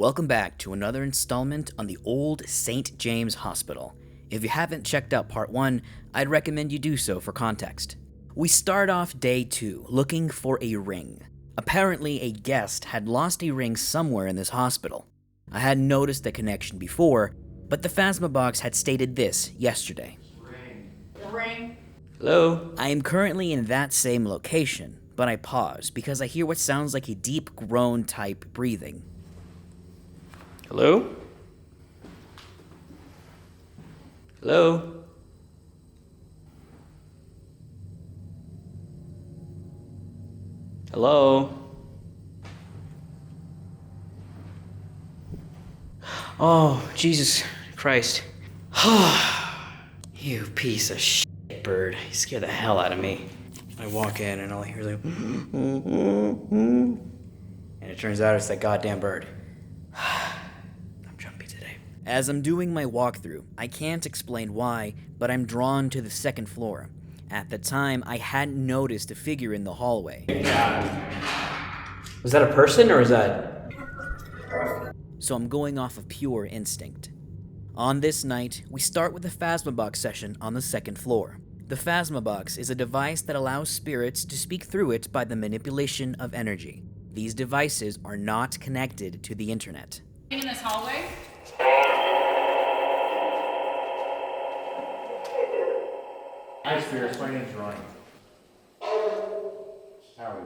Welcome back to another installment on the old St. James Hospital. If you haven't checked out part 1, I'd recommend you do so for context. We start off day 2 looking for a ring. Apparently a guest had lost a ring somewhere in this hospital. I hadn't noticed the connection before, but the Phasmabox had stated this yesterday. Ring. Hello? I am currently in that same location, but I pause because I hear what sounds like a deep groan type breathing. Hello? Hello? Hello? Oh, Jesus Christ. You piece of shit bird. You scared the hell out of me. I walk in and all I hear is like, and it turns out it's that goddamn bird. I'm jumpy today. As I'm doing my walkthrough, I can't explain why, but I'm drawn to the second floor. At the time, I hadn't noticed a figure in the hallway. Was that a person or is that? So I'm going off of pure instinct. On this night, we start with the Phasmabox Session on the second floor. The Phasmabox is a device that allows spirits to speak through it by the manipulation of energy. These devices are not connected to the internet. In this hallway? Hi, Spirits. My name's Ronnie. Howdy.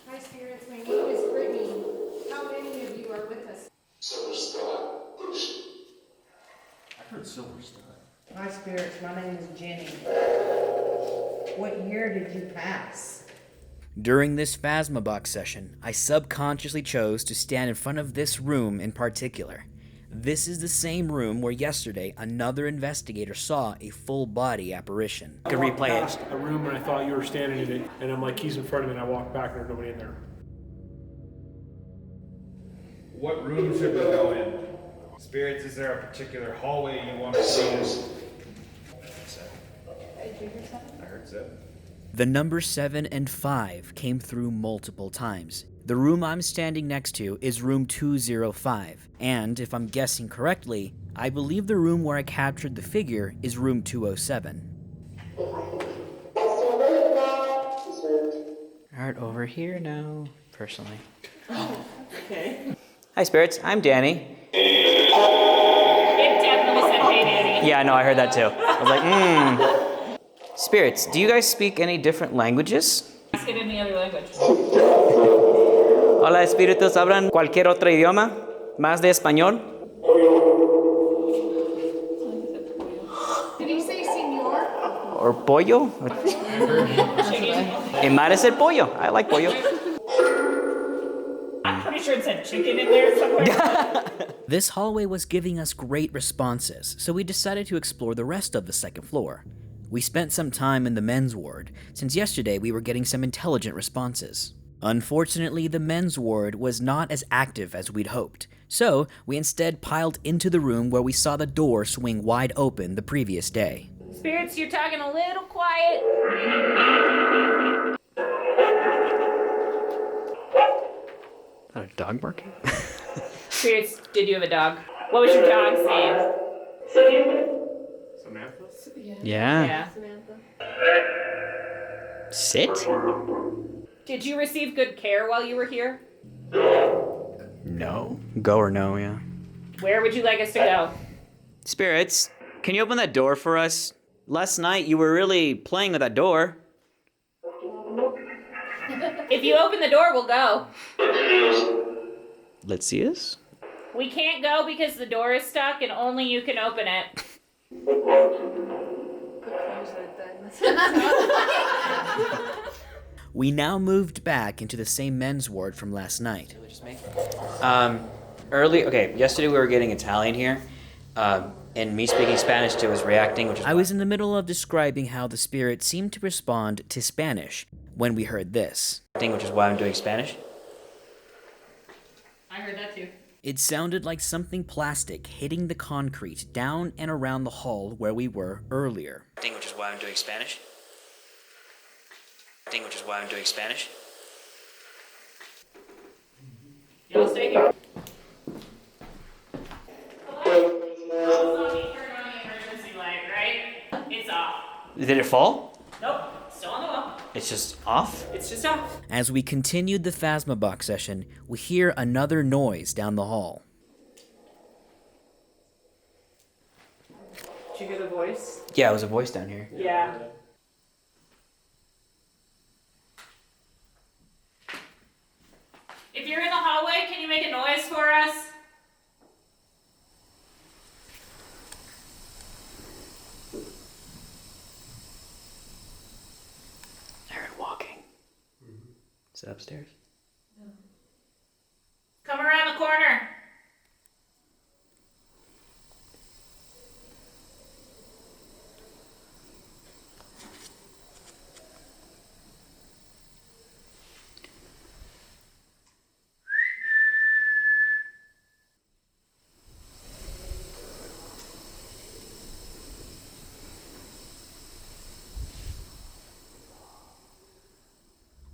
Hi, Spirits. My name is Brittany. How many of you are with us? I heard Silver Star. Hi, Spirits. My name is Jenny. What year did you pass? During this Phasmabox session, I subconsciously chose to stand in front of this room in particular. This is the same room where yesterday another investigator saw a full-body apparition. I walked past a room and I thought you were standing in it, and I'm like, he's in front of me, and I walked back and there's nobody in there. What room should we go in? Spirits, is there a particular hallway you want to see in? I heard so. The numbers 7 and 5 came through multiple times. The room I'm standing next to is room 205, and if I'm guessing correctly, I believe the room where I captured the figure is room 207. Alright, over here now, personally. Okay. Hi, Spirits. I'm Danny. It definitely said hey, Danny. Yeah, no, I heard that too. I was like, Spirits, do you guys speak any different languages? Ask it in the other language. Hola, espíritus, ¿hablan cualquier otro idioma? ¿Más de español? Did he say senor? Or pollo? En mar es el pollo. I like pollo. I'm pretty sure it said chicken in there somewhere. This hallway was giving us great responses, so we decided to explore the rest of the second floor. We spent some time in the men's ward, since yesterday we were getting some intelligent responses. Unfortunately, the men's ward was not as active as we'd hoped, so we instead piled into the room where we saw the door swing wide open the previous day. Spirits, you're talking a little quiet. Is that a dog barking? Spirits, did you have a dog? What was your dog's name? Samantha? Yeah. Samantha. Sit? Did you receive good care while you were here? No. Go or no, yeah. Where would you like us to go? Spirits, can you open that door for us? Last night you were really playing with that door. If you open the door, we'll go. Let's see this. We can't go because the door is stuck and only you can open it. We now moved back into the same men's ward from last night. Yesterday we were getting Italian here, and me speaking Spanish to was reacting, I was in the middle of describing how the spirit seemed to respond to Spanish when we heard this. Which is why I'm doing Spanish. I heard that too. It sounded like something plastic hitting the concrete down and around the hall where we were earlier. Which is why I'm doing Spanish. Y'all stay here. Also, turn on the emergency light, right? It's off. Did it fall? Nope, still on the wall. It's just off? It's just off. As we continued the Phasmabox session, we hear another noise down the hall. Did you hear the voice? Yeah, it was a voice down here. Yeah. If you're in the hallway, can you make a noise for us? I heard walking. Is it upstairs? Come around the corner.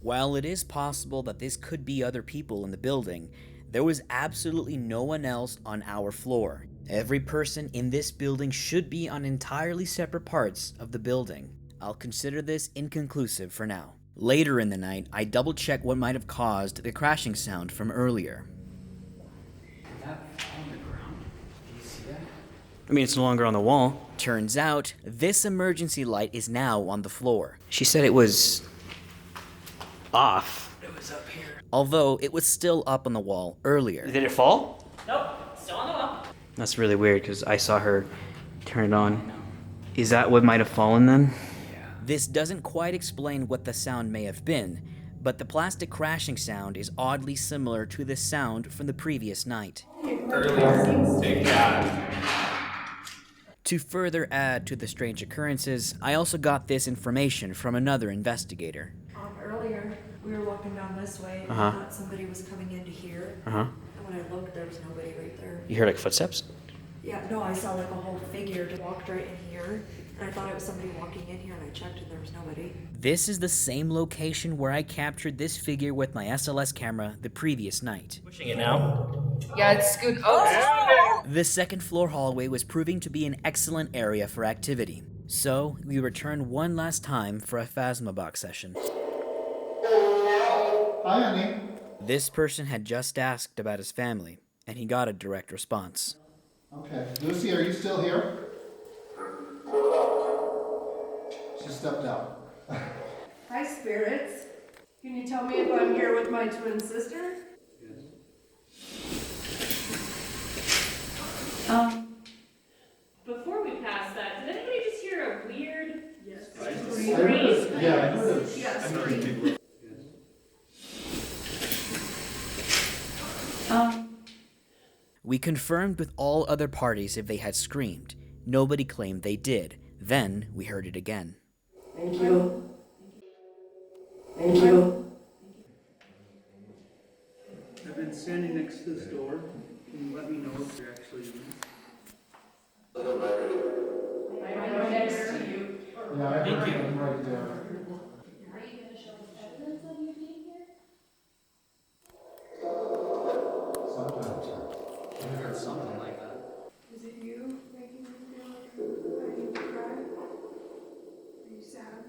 While it is possible that this could be other people in the building, there was absolutely no one else on our floor. Every person in this building should be on entirely separate parts of the building. I'll consider this inconclusive for now. Later in the night, I double-checked what might have caused the crashing sound from earlier. I mean, it's no longer on the wall. Turns out, this emergency light is now on the floor. She said it was off. It was up here. Although it was still up on the wall earlier. Did it fall? Nope, still on the wall. That's really weird because I saw her turn it on. Is that what might have fallen then? Yeah. This doesn't quite explain what the sound may have been, but the plastic crashing sound is oddly similar to the sound from the previous night. Earlier, big guy. To further add to the strange occurrences, I also got this information from another investigator. Earlier, we were walking down this way, and Uh-huh. I thought somebody was coming into here. Uh-huh. And when I looked, there was nobody right there. You heard like footsteps? Yeah, no, I saw like a whole figure that walked right in here, and I thought it was somebody walking in here, and I checked, and there was nobody. This is the same location where I captured this figure with my SLS camera the previous night. Pushing it now. Yeah, it's good. Oh! The second floor hallway was proving to be an excellent area for activity. So, we returned one last time for a Phasmabox session. Hi, honey. This person had just asked about his family, and he got a direct response. Okay. Lucy, are you still here? She stepped out. Hi, spirits. Can you tell me if I'm here with my twin sister? Before we pass that, did anybody just hear a weird I heard it. Yes. We confirmed with all other parties if they had screamed. Nobody claimed they did. Then we heard it again. Thank you. Thank you. I've been standing next to this door. Can you let me know if you're actually in? I'm next to you. Yeah, I heard him right there. Something like that. Is it you making me feel like I need to cry? Are you sad?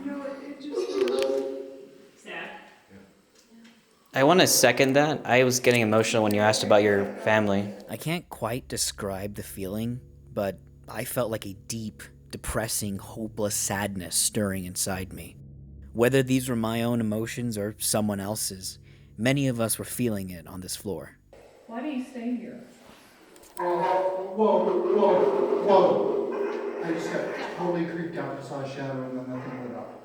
No, it just feels... sad. I want to second that. I was getting emotional when you asked about your family. I can't quite describe the feeling, but I felt like a deep, depressing, hopeless sadness stirring inside me. Whether these were my own emotions or someone else's, many of us were feeling it on this floor. Why do you stay here? Whoa. I just got totally creeped out and saw a shadow and then nothing lit up.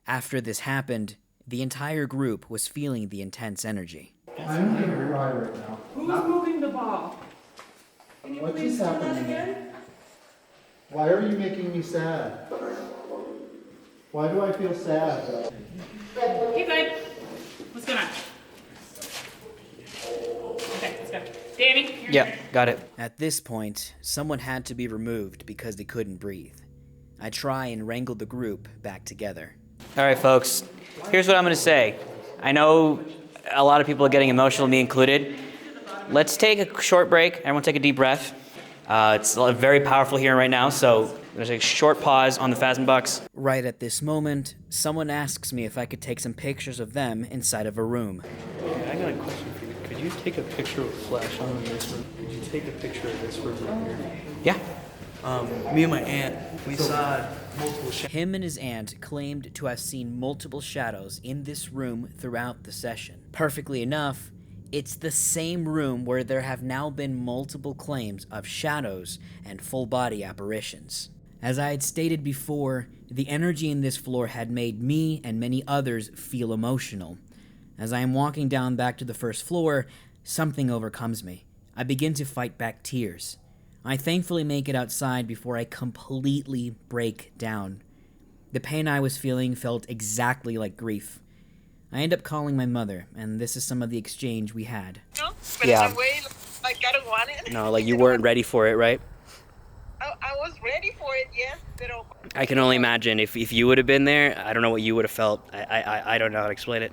After this happened, the entire group was feeling the intense energy. I'm gonna cry right now. Who's moving the ball? Can you What please just do that happened? again? Why are you making me sad? Why do I feel sad? Hey, bud. What's going on? Okay, let's go. Danny, you're here. Got it. At this point, someone had to be removed because they couldn't breathe. I try and wrangle the group back together. All right, folks. Here's what I'm going to say. I know a lot of people are getting emotional, me included. Let's take a short break. Everyone take a deep breath. It's very powerful here right now, so there's a short pause on the Phasmabox. Right at this moment, someone asks me if I could take some pictures of them inside of a room. Okay, I got a question for you. Could you take a picture with flash on in this room? Could you take a picture of this room right here? Yeah. Me and my aunt, we saw multiple Him and his aunt claimed to have seen multiple shadows in this room throughout the session. Perfectly enough, it's the same room where there have now been multiple claims of shadows and full-body apparitions. As I had stated before, the energy in this floor had made me and many others feel emotional. As I am walking down back to the first floor, something overcomes me. I begin to fight back tears. I thankfully make it outside before I completely break down. The pain I was feeling felt exactly like grief. I end up calling my mother, and this is some of the exchange we had. No, Yeah. like I don't want it. No, like you weren't ready for it, right? I was ready for it, yes, pero I can only imagine if you would have been there, I don't know what you would have felt. I don't know how to explain it.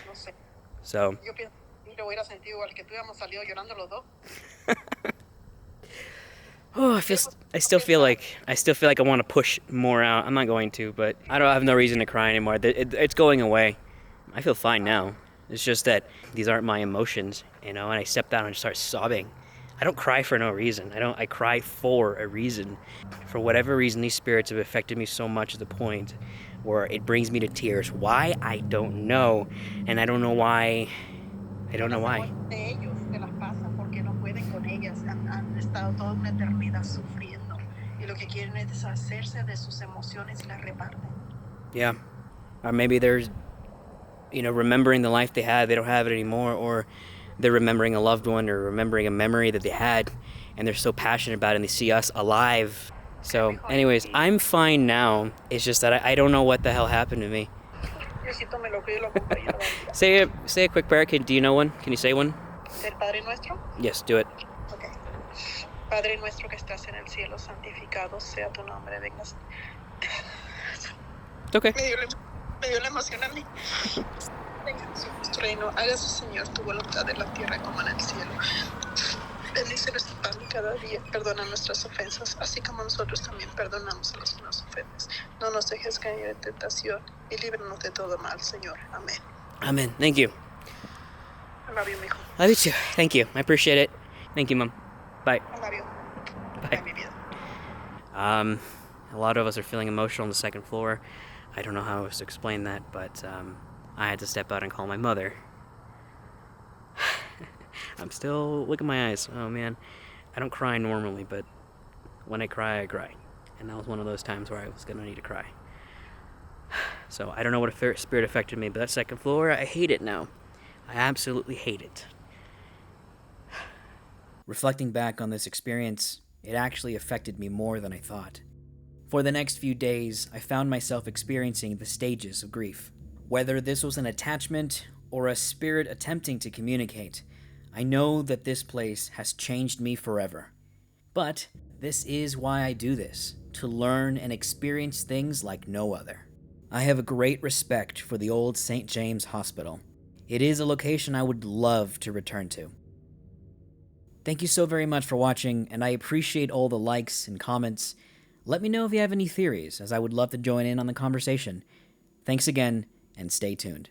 no sé. So, Yo pienso que lo hubiera sentido igual que tú, hemos salido llorando los dos. oh, I still feel like I want to push more out. I'm not going to, but I have no reason to cry anymore. It's going away. I feel fine now. It's just that these aren't my emotions, and I step down and start sobbing. I don't cry for no reason. I cry for a reason. For whatever reason, these spirits have affected me so much to the point where it brings me to tears. Why? I don't know. And I don't know why. I don't know why. De ellos se las pasan porque no pueden con ellas. Han estado toda una eternidad sufriendo. Y lo que quieren es deshacerse de sus emociones y las reparten. Yeah. Or maybe there's, remembering the life they had, they don't have it anymore, or they're remembering a loved one or remembering a memory that they had, and they're so passionate about it, and they see us alive. So, anyways, I'm fine now. It's just that I don't know what the hell happened to me. Diosito me lo cuide y lo acompañe. Say a quick prayer. Do you know one? Can you say one? El Padre Nuestro. Yes, do it. Okay. Padre nuestro que estás en el cielo, santificado sea tu nombre. Vengas. It's okay. Me dio la emoción a mí. Venga su reino, hágase Señor tu voluntad en la tierra como en el cielo. Bendice nuestro pan cada día, perdona nuestras ofensas, así como nosotros también perdonamos a los que nos ofenden. No nos dejes caer en tentación y líbranos de todo mal, Señor. Amén. Amen. Thank you. I love you, mijo. Love you too. Thank you. I appreciate it. Thank you, Mom. Bye. I love you. Bye. Mi vida. A lot of us are feeling emotional on the second floor. I don't know how else to explain that, but I had to step out and call my mother. I'm still, look at my eyes. Oh man, I don't cry normally, but when I cry, I cry. And that was one of those times where I was gonna need to cry. So I don't know what spirit affected me, but that second floor, I hate it now. I absolutely hate it. Reflecting back on this experience, it actually affected me more than I thought. For the next few days, I found myself experiencing the stages of grief. Whether this was an attachment or a spirit attempting to communicate, I know that this place has changed me forever. But this is why I do this, to learn and experience things like no other. I have a great respect for the old St. James Hospital. It is a location I would love to return to. Thank you so very much for watching, and I appreciate all the likes and comments. Let me know if you have any theories, as I would love to join in on the conversation. Thanks again, and stay tuned.